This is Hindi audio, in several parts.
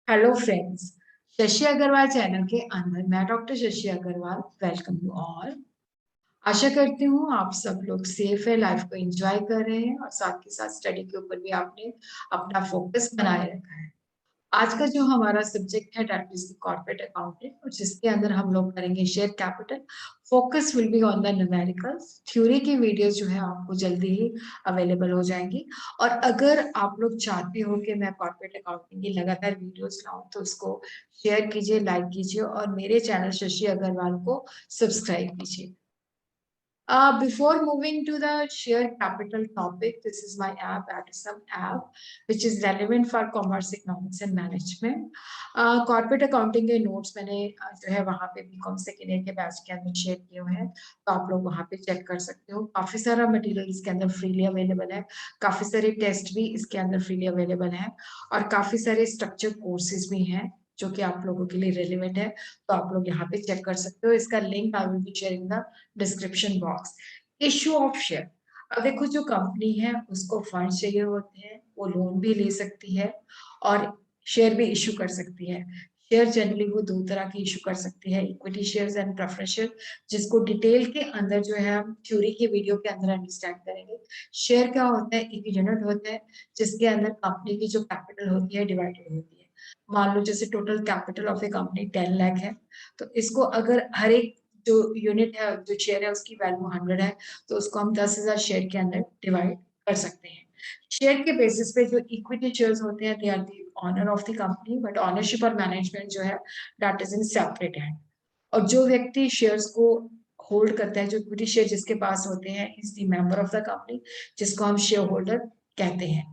Hello friends. Shashi Agarwal channel के अंदर मैं doctor Shashi Agarwal welcome you all. आशा करती हूँ आप सब लोग सेफ है, लाइफ को एंजॉय कर रहे हैं और साथ के साथ स्टडी के ऊपर भी आपने अपना फोकस बनाए रखा है। आज का जो हमारा सब्जेक्ट है that is the corporate accounting, और जिसके अंदर हम लोग करेंगे share capital. Focus will be on the numericals. Theory की वीडियोस जो है आपको जल्दी ही अवेलेबल हो जाएंगी। और अगर आप लोग चाहते हो कि मैं कॉर्पोरेट अकाउंटिंग की लगातार वीडियोस लाऊं तो उसको शेयर कीजिए, लाइक कीजिए और मेरे चैनल शशि अग्रवाल को सब्सक्राइब कीजिए। Before moving to the share capital topic, this is my app, Addism app, which is relevant for commerce, economics and management. Corporate accounting के notes मैंने जो है वहाँ पे बीकॉम सेकेंड ईयर के बैच के अंदर शेयर किए हुए हैं, तो आप लोग वहाँ पे चेक कर सकते हो। काफी सारा मटेरियल इसके अंदर फ्रीली अवेलेबल है, काफी सारे टेस्ट भी इसके अंदर फ्रीली अवेलेबल है और काफी सारे स्ट्रक्चर कोर्सेज भी हैं जो कि आप लोगों के लिए रेलिवेंट है। तो आप लोग यहाँ पे चेक कर सकते हो। इसका link I will be sharing the description box. Issue of share. अब देखो, जो कंपनी है उसको फंड चाहिए होते हैं, वो लोन भी ले सकती है और शेयर भी इशू कर सकती है। शेयर जनरली वो दो तरह की इशू कर सकती है, equity shares and preference share, जिसको डिटेल के अंदर जो है हम थ्योरी के वीडियो के अंदर अंडरस्टैंड करेंगे। शेयर क्या होता है? एक यूनिट होता है जिसके अंदर कंपनी की जो कैपिटल होती है डिवाइडेड होती है। मान लो जैसे total capital of A company 10 lakh है, तो इसको अगर हर एक जो यूनिट है, जो शेयर है, उसकी वैल्यू 100 है, तो उसको हम 10,000 शेयर के अंदर डिवाइड कर सकते हैं। शेयर के बेसिस पे जो इक्विटी शेयर्स होते हैं, they are the owner of the company, but ownership और मैनेजमेंट जो है that is in separate hand. और जो व्यक्ति शेयर्स को होल्ड करता है, जो इक्विटी शेयर जिसके पास होते हैं, is the member of the company, जिसको हम शेयर होल्डर कहते हैं।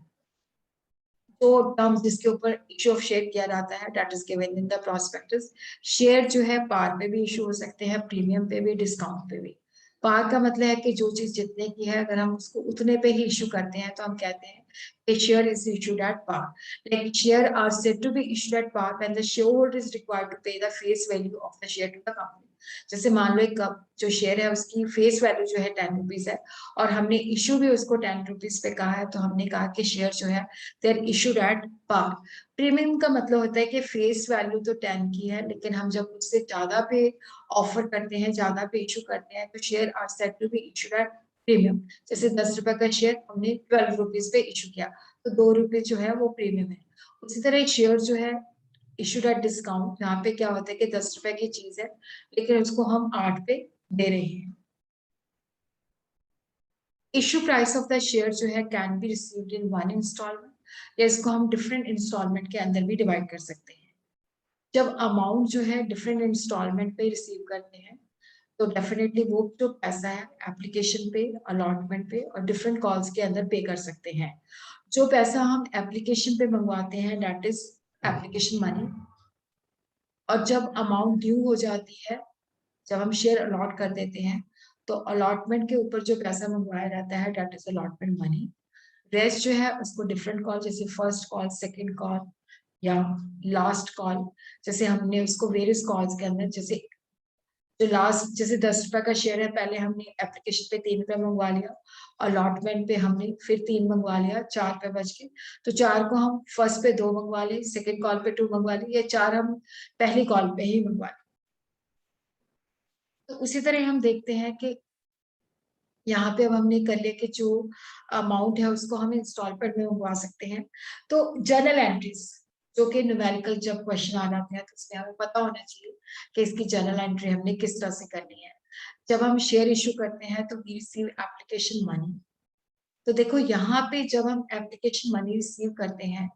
तो टर्म्स जिसके ऊपर इशू ऑफ शेयर किया जाता है that is given in the prospectus. Share जो है पार पे भी इशू हो सकते हैं, प्रीमियम पे भी, डिस्काउंट पे भी। पार का मतलब है कि जो चीज जितने की है अगर हम उसको उतने पे ही इशू करते हैं तो हम कहते हैं कि share is issued at par. Like share are said to be issued at par when the share holder is required to pay the face value of the share to the company. जैसे मान लो एक जो शेयर है उसकी फेस वैल्यू जो है 10 रुपीज है और हमने इशू भी उसको 10 रुपीज पे कहा है, तो हमने कहा कि शेयर जो है देर इशूड एट पार। प्रीमियम का मतलब होता है कि फेस वैल्यू तो 10 की है, लेकिन हम जब उससे ज्यादा पे ऑफर करते हैं, ज्यादा पे इशू करते हैं, तो share are said to be issued at premium. जैसे 10 रुपए का शेयर हमने 12 रुपीज पे इशू किया, तो 2 रुपए जो है वो प्रीमियम है। उसी तरह एक शेयर जो है इशूड एट डिस्काउंट, यहाँ पे क्या होता है कि 10 रुपए की चीज है लेकिन उसको हम 8 पे दे रहे हैं। Issue price of the share जो है can be received in one instalment, या इसको हम डिफरेंट इंस्टॉलमेंट के अंदर भी डिवाइड कर सकते हैं। जब अमाउंट जो है डिफरेंट इंस्टॉलमेंट पे रिसीव करते हैं, तो डेफिनेटली वो जो पैसा है एप्लीकेशन पे, अलॉटमेंट पे और डिफरेंट कॉल्स के अंदर पे कर सकते हैं। जो पैसा हम एप्लीकेशन पे मंगवाते हैं दैट इज एप्लीकेशन मनी। और जब अमाउंट ड्यू हो जाती है, जब हम शेयर अलॉट कर देते हैं, तो अलॉटमेंट के ऊपर जो पैसा मंगवाया जाता है that is allotment money. Rest जो है उसको डिफरेंट कॉल, जैसे फर्स्ट कॉल, सेकंड कॉल या लास्ट कॉल, जैसे हमने उसको वेरियस कॉल्स के अंदर, जैसे जो लास्ट, जैसे 10 रुपए का शेयर है, पहले हमने एप्लीकेशन पे 3 रुपए मंगवा लिया, अलॉटमेंट पे हमने फिर 3 मंगवा लिया, 4 रुपए बच गए, तो 4 को हम फर्स्ट पे 2 मंगवा लिए, सेकंड कॉल पे 2 मंगवा लिए, या 4 हम पहली कॉल पे ही मंगवा लिए। तो उसी तरह हम देखते हैं कि यहाँ पे अब हमने कर लिया कि जो अमाउंट है उसको हम इंस्टॉलमेंट में मंगवा सकते हैं। तो जर्नल एंट्रीज, जो कि न्यूमेरिकल जब क्वेश्चन आ जाते हैं तो उसमें हमें पता होना चाहिए कि इसकी जर्नल एंट्री हमने किस तरह से करनी है। जब हम शेयर इशू करते हैं तो वी रिसीव एप्लीकेशन मनी। तो देखो यहाँ पे जब हम एप्लीकेशन मनी रिसीव करते हैं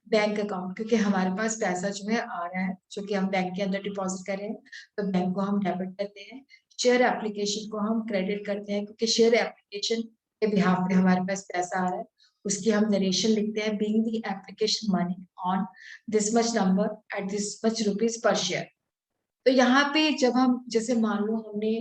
बैंक अकाउंट, क्योंकि हमारे पास पैसा जो है आ रहा है जो कि हम बैंक के अंदर डिपॉजिट कर रहे हैं, तो बैंक को हम डेबिट करते हैं। शेयर एप्लीकेशन को हम क्रेडिट करते हैं, क्योंकि शेयर एप्लीकेशन के बिहाफ पे हमारे पास पैसा आ रहा है, उसकी हम नरेशन लिखते हैं, being the application money on this much number at this much rupees per share. तो यहाँ पे जब हम, जैसे मान लो हमने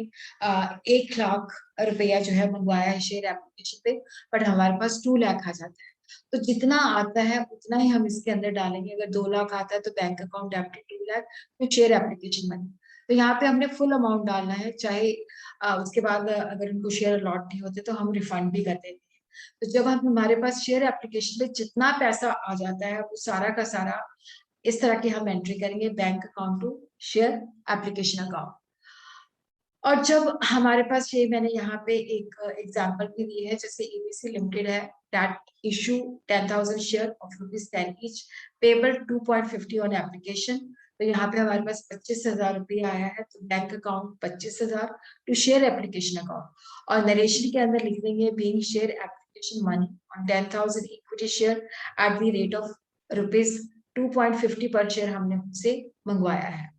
1 लाख रुपया जो है मंगवाया है शेयर एप्लीकेशन पे, बट हमारे पास 2 लाख आ जाता है, तो जितना आता है उतना ही हम इसके अंदर डालेंगे। अगर 2 लाख आता है तो बैंक अकाउंट डेबिट 2 लाख, तो शेयर एप्लीकेशन मनी। तो यहाँ पे हमने फुल अमाउंट डालना है, चाहे उसके बाद अगर उनको शेयर अलॉट नहीं होते तो हम रिफंड भी कर देते हैं। तो जब हम, हमारे पास शेयर एप्लीकेशन पे जितना पैसा आ जाता है वो सारा का सारा इस तरह की हम एंट्री करेंगे bank account to share application account. और जब हमारे पास ये मैंने यहाँ पे एक एग्जांपल भी दी है, जैसे एबीसी लिमिटेड है that issue 10,000 share of ₹10 each payable 2.50 on application. तो यहाँ पे हमारे पास 25,000 रुपया आया है, तो bank account 25,000 to share application account. और नरेशन के अंदर लिख देंगे being share application money on 10,000 equity share at the rate of ₹2.50 per share हमने उनसे मंगवाया है।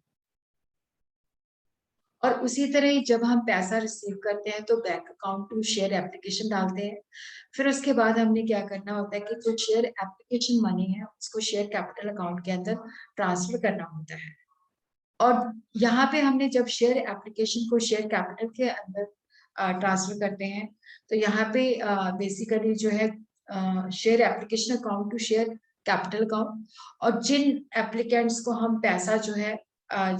और उसी तरह ही जब हम पैसा रिसीव करते हैं तो bank account to share application डालते हैं। फिर उसके बाद हमने क्या करना होता है कि जो शेयर एप्लीकेशन मनी है उसको शेयर कैपिटल अकाउंट के अंदर ट्रांसफर करना होता है। और यहाँ पे हमने जब शेयर एप्लीकेशन को शेयर कैपिटल के अंदर ट्रांसफर करते हैं, तो यहाँ पे बेसिकली जो है share application account to share capital account, और जिन एप्लीकेंट्स को हम पैसा जो है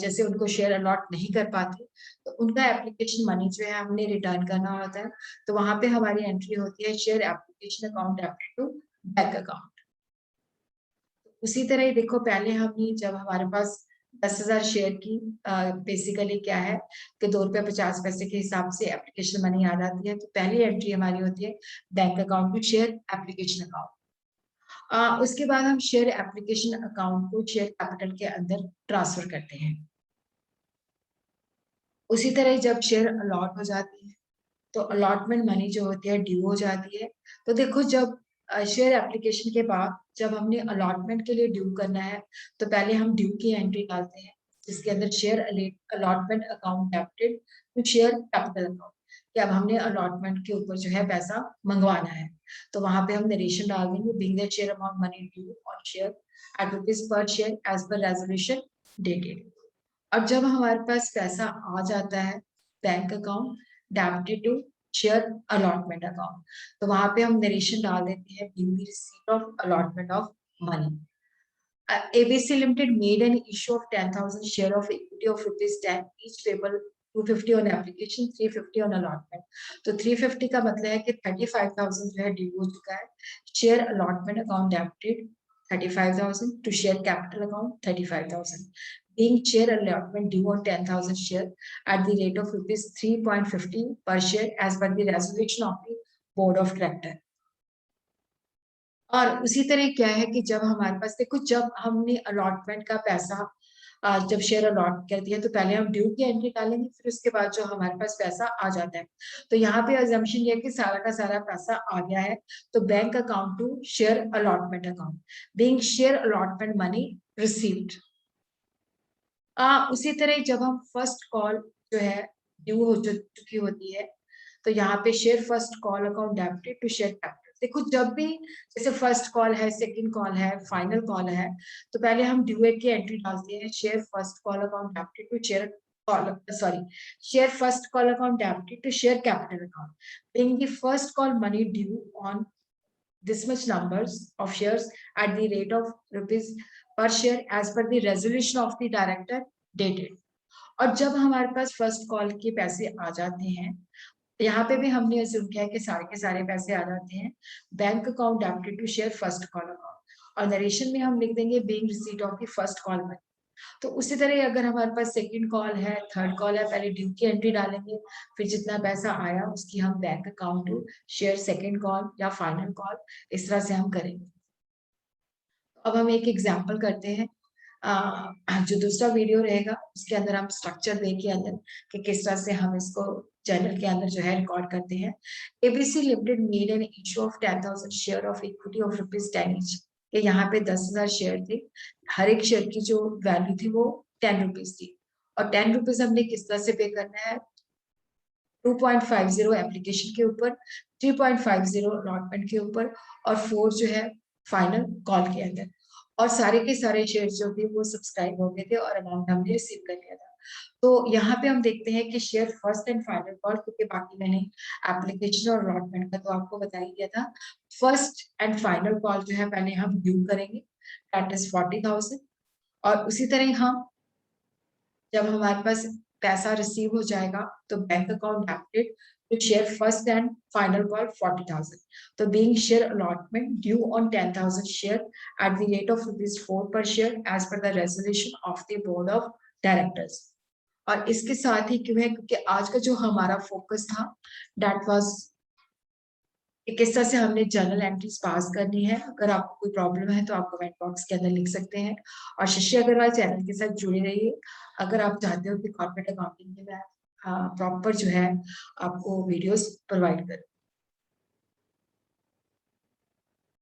जैसे उनको शेयर अलॉट नहीं कर पाते, तो उनका एप्लीकेशन मनी जो है हमने रिटर्न करना होता है। तो वहां पे हमारी एंट्री होती है share application account debit to bank account. उसी तरह ही देखो, पहले हमने जब हमारे पास 10,000 शेयर की बेसिकली क्या है कि ₹2.50 के हिसाब से एप्लीकेशन मनी आ जाती है, तो पहली एंट्री हमारी होती है bank account to share application account. उसके बाद हम शेयर एप्लीकेशन अकाउंट को शेयर कैपिटल के अंदर ट्रांसफर करते हैं। उसी तरह जब शेयर अलॉट हो जाती है तो अलॉटमेंट मनी जो होती है ड्यू हो जाती है। तो देखो, जब शेयर एप्लीकेशन के बाद जब हमने अलॉटमेंट के लिए ड्यू करना है, तो पहले हम ड्यू की एंट्री डालते हैं जिसके अंदर share allotment account debited to share capital account, कि अब हमने अलॉटमेंट के ऊपर जो है पैसा मंगवाना है। तो वहां पे हम नरेशन डाल देंगे being the share amount money due on share at rupees per share as per resolution dated. और जब हमारे पास पैसा आ जाता है bank account debited to share allotment account, तो वहां पे हम नरेशन डाल देते हैं in the receipt of allotment of money. ABC Limited made an issue of 10,000 share of equity of ₹10 each payable 250 on application, 350 on allotment। तो 350 का मतलब है कि 35,000 जो है ड्यू हो चुका है। Share allotment account debited 35,000 to share capital account 35,000, being share allotment due on 10,000 share at the rate of ₹3.50 per share as per the resolution of the board of director। और उसी तरह क्या है कि जब हमारे पास देखो, जब हमने अलॉटमेंट का पैसा जब शेयर अलॉट कर दिया, तो पहले हम ड्यू की एंट्री डालेंगे, फिर उसके बाद जो हमारे पास पैसा आ जाता है, तो यहाँ पे अजम्पशन ये है कि सारा का सारा पैसा आ गया है, तो bank account to share allotment account being share allotment money received. उसी तरह जब हम फर्स्ट कॉल जो है ड्यू हो चुकी होती है, तो यहाँ पे share first call account debited to share capital. देखो, जब भी जैसे फर्स्ट कॉल है, सेकंड कॉल है, फाइनल कॉल है, तो पहले हम ड्यू की एंट्री डालते हैं share first call account debited to share call sorry share first call account debited to share capital account being the first call money due on this much numbers of shares at the rate of rupees per share as per the resolution of the director dated। और जब हमारे पास फर्स्ट कॉल के पैसे आ जाते हैं, यहाँ पे भी हमने assume किया है कि सारे के सारे पैसे आ जाते हैं bank account debited to share first call account, और नरेशन में हम लिख देंगे being receipt of the first call money. तो उसी तरह अगर हमारे पास सेकंड कॉल है, थर्ड कॉल है, पहले ड्यू की एंट्री डालेंगे, फिर जितना पैसा आया उसकी हम bank account to share second call या फाइनल कॉल, इस तरह से हम करेंगे। अब हम एक एग्जांपल करते हैं। जो दूसरा वीडियो रहेगा उसके अंदर हम स्ट्रक्चर देखिए अंदर कि किस तरह से हम इसको जर्नल के अंदर जो है रिकॉर्ड करते हैं। ABC limited made an issue of 10,000 share of equity of ₹10 each, कि यहाँ पे 10,000 शेयर थे, हर एक शेयर की जो वैल्यू थी वो ₹10 थी, और ₹10 हमने किस तरह से पे करना है, 2.50 एप्लीकेशन के ऊपर, 3.50 अलॉटमेंट के ऊपर, और 4 जो है फाइनल कॉल के अंदर। और सारे के सारे शेयर जो थे वो सब्सक्राइब हो गए थे और अमाउंट हमने रिसीव कर लिया था। तो यहाँ पे हम देखते हैं कि share first and final call, क्योंकि बाकी मैंने एप्लीकेशन और अलॉटमेंट का तो आपको बता ही दिया था। फर्स्ट एंड फाइनल कॉल जो है पहले हम ड्यू करेंगे, दैट इज 40,000। और उसी तरह हम जब हमारे पास पैसा रिसीव हो जाएगा तो bank account debited to share first and final call 40,000. So being share allotment due on 10,000 share at the rate of ₹4 per share as per the resolution of the board of directors. और इसके साथ ही क्यों है, क्योंकि आज का जो हमारा फोकस था दैट वाज किस तरह से हमने जर्नल एंट्रीज पास करनी है। अगर आपको कोई प्रॉब्लम है तो आप कमेंट बॉक्स के अंदर लिख सकते हैं और शशि अग्रवाल चैनल के साथ जुड़े रहिए। अगर आप चाहते हो कि कॉर्पोरेट अकाउंटिंग के मैं प्रॉपर जो है आपको वीडियोस प्रोवाइड करूं।